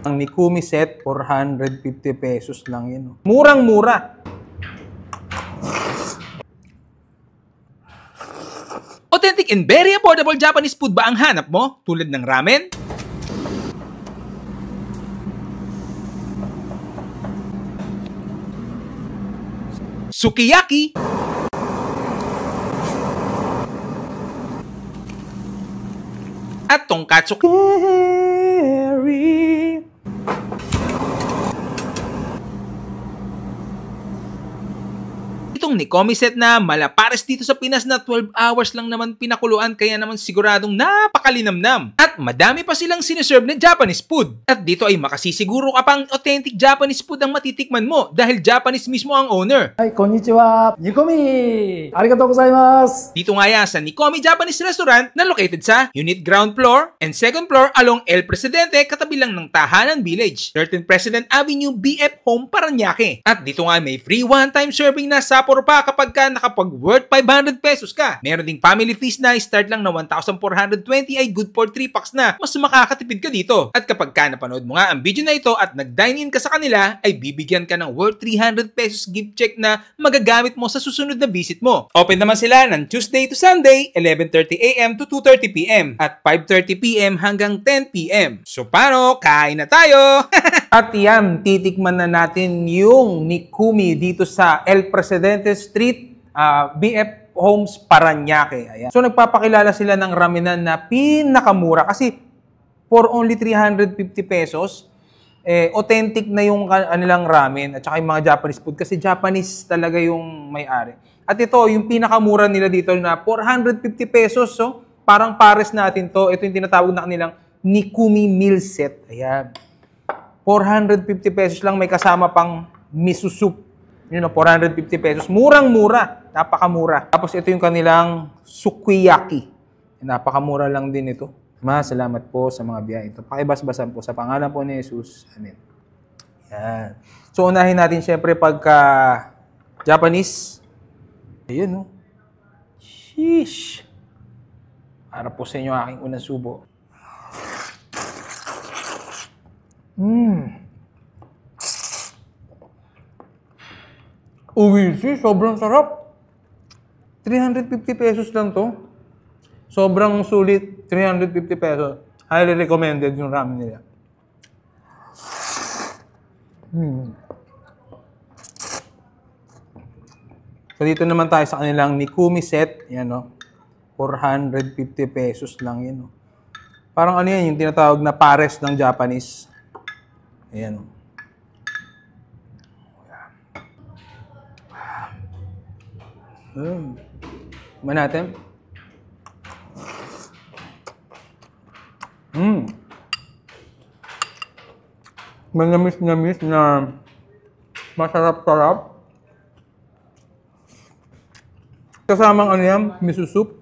Ang Nikumi set, 450 pesos lang yun. Murang-mura. Authentic and very affordable Japanese food ba ang hanap mo? Tulad ng ramen? Sukiyaki? At tonkatsu? Itong Nikumi set na malapares dito sa Pinas na 12 hours lang naman pinakuluan, kaya naman siguradong napakalinamnam. At madami pa silang siniserve na Japanese food. At dito ay makasisiguro ka pang authentic Japanese food ang matitikman mo dahil Japanese mismo ang owner. Hi, konnichiwa! Nikumi! Arigatou gozaimasu! Dito nga yan sa Nikumi Japanese Restaurant na located sa unit ground floor and second floor along El Presidente, katabi lang ng Tahanan Village, 13 President Avenue, BF Home, Parañaque. At dito nga may free one-time serving na sapor pa kapag ka nakapag worth 500 pesos ka. Meron ding family fees na start lang na 1,420 ay good for 3 packs na. Mas makakatipid ka dito. At kapag ka napanood mo nga ang video na ito at nag-dine in ka sa kanila, ay bibigyan ka ng worth 300 pesos gift check na magagamit mo sa susunod na visit mo. Open naman sila ng Tuesday to Sunday, 11:30 AM to 2:30 PM at 5:30 PM hanggang 10 PM. So paano? Kain na tayo! At yan, titikman na natin yung Nikumi dito sa El Presidente Street, BF Homes, Parañaque. Ayan. So nagpapakilala sila ng ramenan na pinakamura kasi for only 350 pesos, authentic na yung kanilang ramen at saka yung mga Japanese food kasi Japanese talaga yung may-ari. At ito, yung pinakamura nila dito na 450 pesos. So parang pares natin to. Ito yung tinatawag na kanilang Nikumi meal set. Ayan. 450 pesos lang, may kasama pang miso soup. Yun know, 450 pesos. Murang-mura. Napakamura. Tapos ito yung kanilang sukiyaki. Napakamura lang din ito. Salamat po sa mga biyahe ito. Pakibasbasan po sa pangalan po ni Jesus. Amen. Yan. So unahin natin syempre pagka Japanese. Ayun, no? Sheesh. Para po sa inyo aking unang subo. Uwishi, sobrang sarap. 350 pesos lang to. Sobrang sulit, 350 pesos. Highly recommended yung ramen nila. So dito naman tayo sa kanilang Nikumi set. Yan, no? 450 pesos lang yan, no? Parang ano yan, yung tinatawag na pares ng Japanese. Ayan, no? Kumain natin. Manamis-namis na masarap-sarap. Kasamang ano yan, miso soup.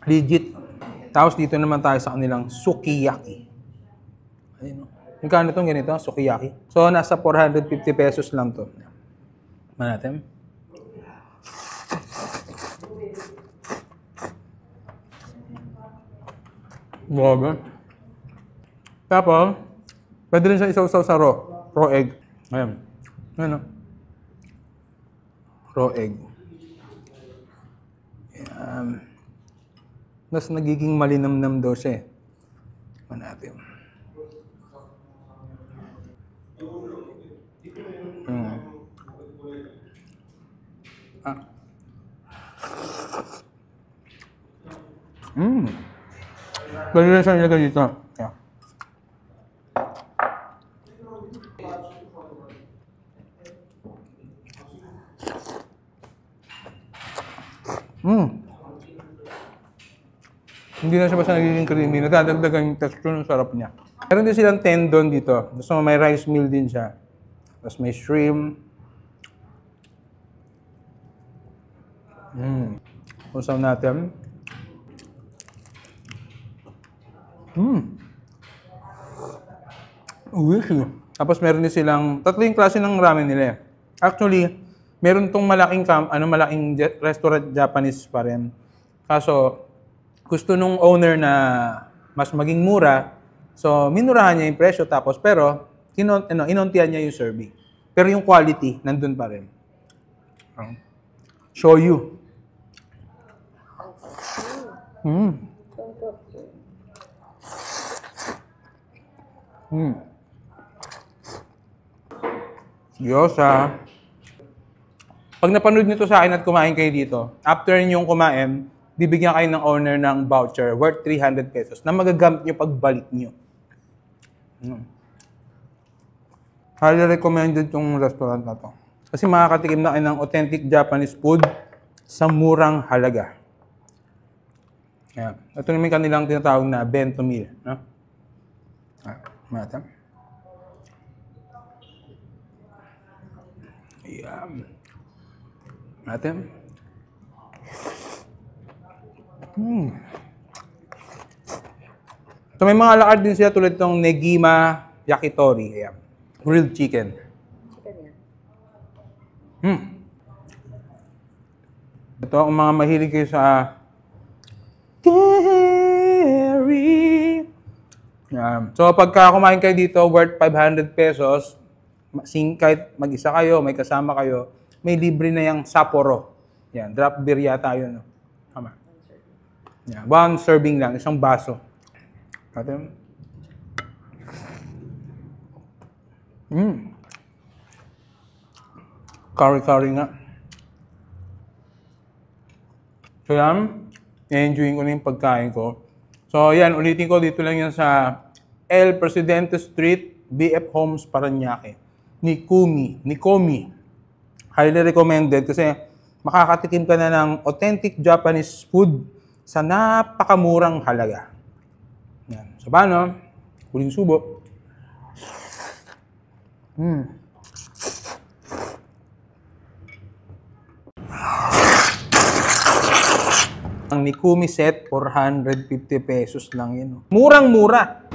Legit. Tapos dito naman tayo sa kanilang sukiyaki. Ayun, no? Magkano itong ganito? Sukiyaki. So, nasa 450 pesos lang to. Kumain natin. Grabe. Tapos, pwede rin siya isaw-saw sa raw egg. Ayan. Ayan, no? Raw egg. Ayan. Mas nagiging malinamnam daw siya eh. Kumain natin. Pwede rin siya nilagay dito. Yeah. Hindi na siya basta nagiging creamy. Nadadagdagan yung texture ng sarap niya. Meron din silang tendon dito. So may rice meal din siya. Tapos may shrimp. Usaw natin. Uwishi. Tapos meron din silang, tatlo yung klase ng ramen nila. Actually, meron tong malaking malaking restaurant Japanese pa rin. Kaso, gusto nung owner na mas maging mura, so minurahan niya yung presyo tapos pero inuntihan niya yung serving. Pero yung quality nandun pa rin. Shoyu. Gyoza. Pag napanood nyo to sa akin at kumain kayo dito, after nyong kumain, bibigyan kayo ng owner ng voucher worth 300 pesos na magagamit nyo pagbalik nyo. Highly recommended tong restaurant na to. Kasi makakatikim na kayo ng authentic Japanese food sa murang halaga. Ayan. Ito naman kanilang tinatawag na bento meal. No? Mata. Ayan. Natin. So may mga lakad din sila tulad itong Negima Yakitori. Ayan. Grilled chicken. Ito ang mga mahilig kayo sa curry. Ayan. So pagka kumain kayo dito, worth 500 pesos, kahit mag-isa kayo, may kasama kayo, may libre na yung Sapporo. Yan, drop beer yata yun. No? Tama. Yan, one serving lang, isang baso. Atin. Curry nga. So yan, enjoying ko na yung pagkain ko. So yan, ulitin ko, dito lang yan sa El Presidente Street, BF Homes, Parañaque. Nikomi. Highly recommended kasi makakatikim ka na ng authentic Japanese food sa napakamurang halaga. Yan. So paano? Huling subo. Ang Nikumi set, 450 pesos lang yun. Murang-mura.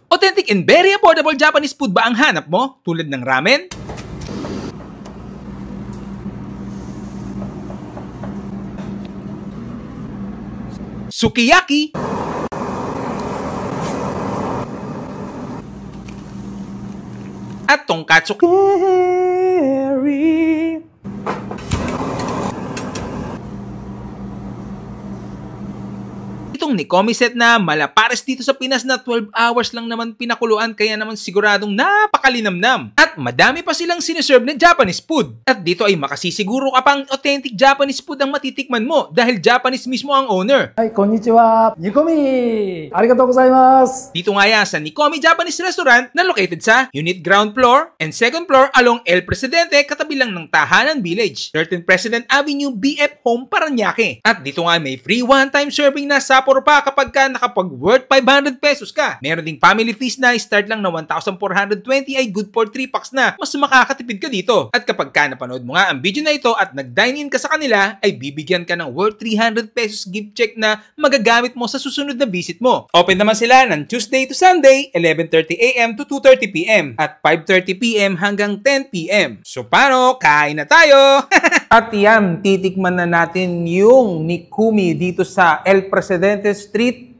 Authentic and very affordable Japanese food ba ang hanap mo? Tulad ng ramen? Sukiyaki? At tonkatsu? Itong Nikomi set na malapares dito sa Pinas na 12 hours lang naman pinakuluan kaya naman siguradong napakalinamnam. At madami pa silang siniserve na Japanese food. At dito ay makasisiguro ka pang authentic Japanese food ang matitikman mo dahil Japanese mismo ang owner. Hi, konnichiwa. Nikomi! Arigatou gozaimasu! Dito nga yan sa Nikomi Japanese Restaurant na located sa unit ground floor and second floor along El Presidente katabi lang ng Tahanan Village, 13 President Avenue, BF Home, Parañaque. At dito nga may free one-time serving na Sapporo pa kapag ka nakapag-worth 500 pesos ka. Meron ding family fees na start lang na 1,420 ay good for 3 packs na. Mas makakatipid ka dito. At kapag ka napanood mo nga ang video na ito at nag-dine in ka sa kanila, ay bibigyan ka ng worth 300 pesos gift check na magagamit mo sa susunod na visit mo. Open naman sila ng Tuesday to Sunday, 11:30 a.m. to 2:30 p.m. at 5:30 p.m. hanggang 10 p.m. So paano? Kain na tayo! At yan, titikman na natin yung Nikumi dito sa El Presidente Street,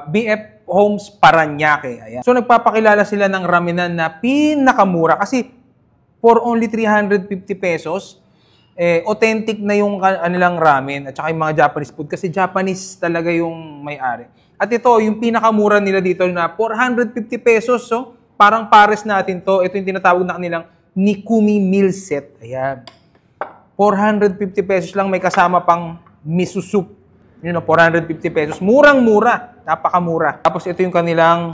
BF Homes, Parañaque. Ayan. So nagpapakilala sila ng ramenan na pinakamura kasi for only 350 pesos, authentic na yung kanilang ramen at saka yung mga Japanese food kasi Japanese talaga yung may-ari. At ito, yung pinakamura nila dito na 450 pesos. So parang pares natin to. Ito yung tinatawag na kanilang Nikumi meal set. Ayan. 450 pesos lang, may kasama pang miso soup. 450 pesos. Murang-mura. Napakamura. Tapos ito yung kanilang